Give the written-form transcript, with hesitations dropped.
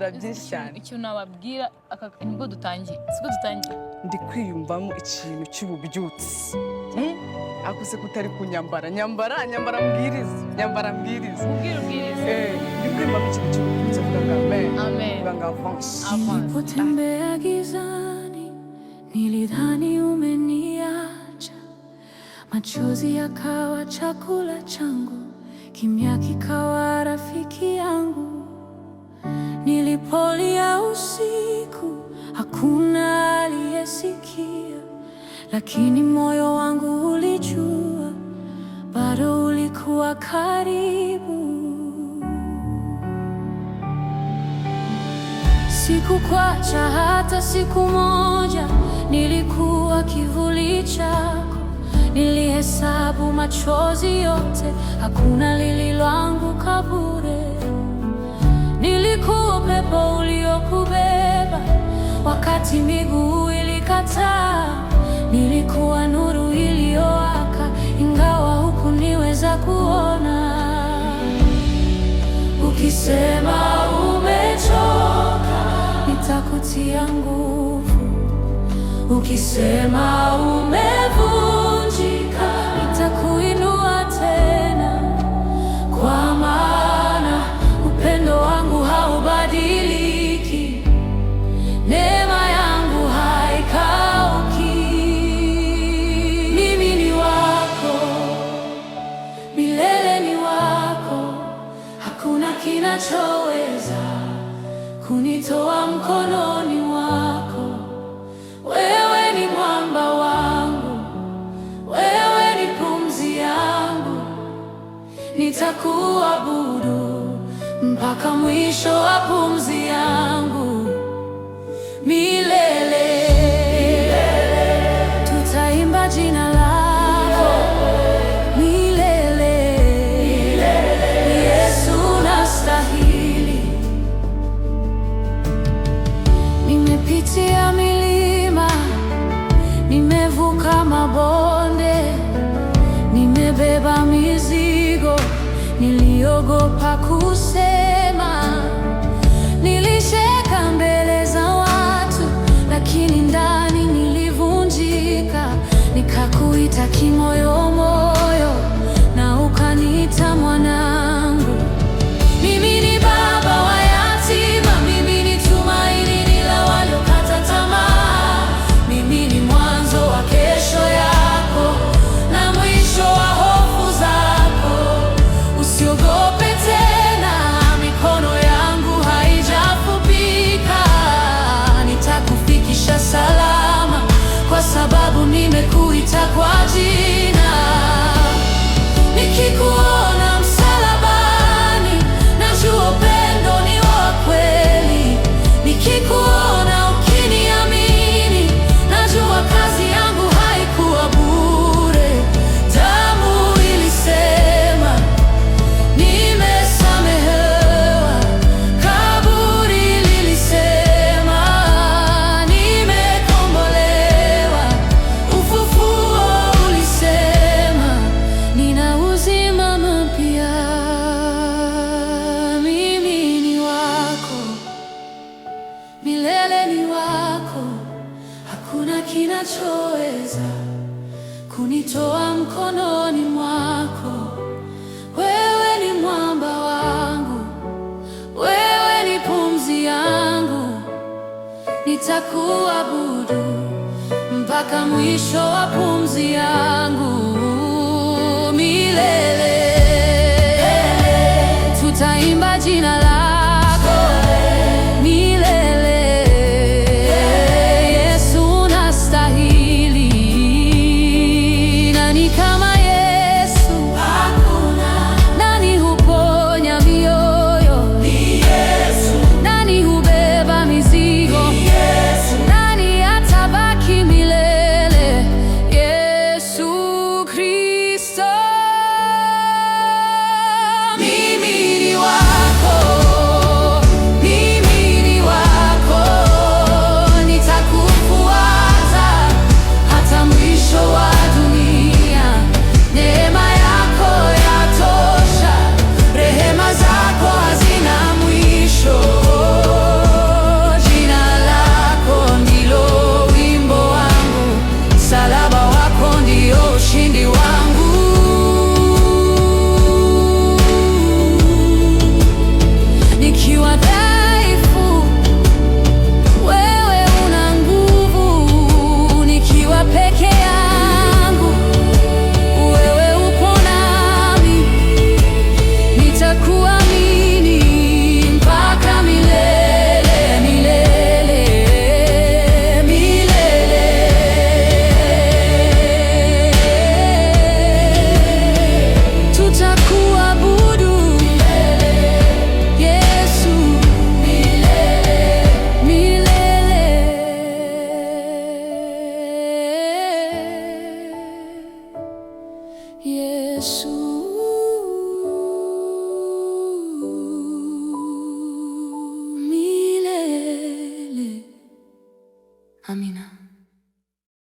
byinshi cyane. Ikintu nababwira nibwo dutangiye. Siko dutangiye. Ndi kwiyumvamo ikintu cy'ububyutsi. Akuse kutari kunyambara. Nyambara mbwiriza. Ubwiriza. Ndi kwiyumvamo ikintu cy'ububyutsi vuga ngo amen. Amen. Vuga ngo avance. Nilipotembea gizani, nilidhani umeniacha. Machozi yakawa chakula changu, kimya kikawa rafiki yangu. Nilipolia usiku, hakuna aliyesikia, lakini moyo wangu ulijua, bado ulikuwa karibu. Sikukuacha hata siku moja, nilikuwa kivuli chako. Nilihesabu machozi yote, hakuna lililoanguka bure. Nilikuwa upepo uliokubeba wakati miguu ilikataa. Nilikuwa nuru iliyowaka ingawa hukuniweza kuona. Ukisema umechoka, nitakutia nguvu. Ukisema umevunjika, nitakuinua tena. Kwa maana upendo wangu haubadiliki, neema yangu haikauki. Mimi ni wako, milele ni wako. Hakuna kinachoweza kunitoa mkononi mwako. Wewe ni mwamba wangu, wewe ni pumzi yangu. Nitakuabudu mpaka mwisho wa pumzi yangu. Milele tutaimba jina lako. Milele Yesu unastahili. Nimepitia milima, nimevuka mabonde, nimebeba mizigo niliogopa kusema. Nilisheka mbele za watu, lakini ndani nilivunjika. Nikakuita kimoyomoyo na ukaniita mwanangu. Mimi ni baba wa yatima, mimi ni tumaini la waliokata tamaa. Mimi ni mwanzo wa kesho yako na mwisho wa hofu zako. Usiogope tena, mikono yangu haijafupika. Nitakufikisha salama kwa sababu nimekuita kwa jina. Nikikuona msalabani, najua upendo ni wa kweli. Nikikuona ukiniamini, najua kazi yangu haikuwa bure. Damu ilisema nimesamehewa, kaburi lilisema nimekombolewa, ufufuo ulisema nina uzima mpya. Mimi ni wako, milele ni wako. Hakuna kinachoweza kunitoa mkononi mwako. Wewe ni mwamba wangu, wewe ni pumzi yangu. Nitakuabudu mpaka mwisho wa pumzi yangu. Milele tutaimba jina lako. Milele Yesu unastahili. Nani kama Yesu? Hakuna. Nani huponya mioyo? Ni Yesu. Nani hubeba mizigo? Ni Yesu. Nani atabaki milele? Yesu Kristo. Amina.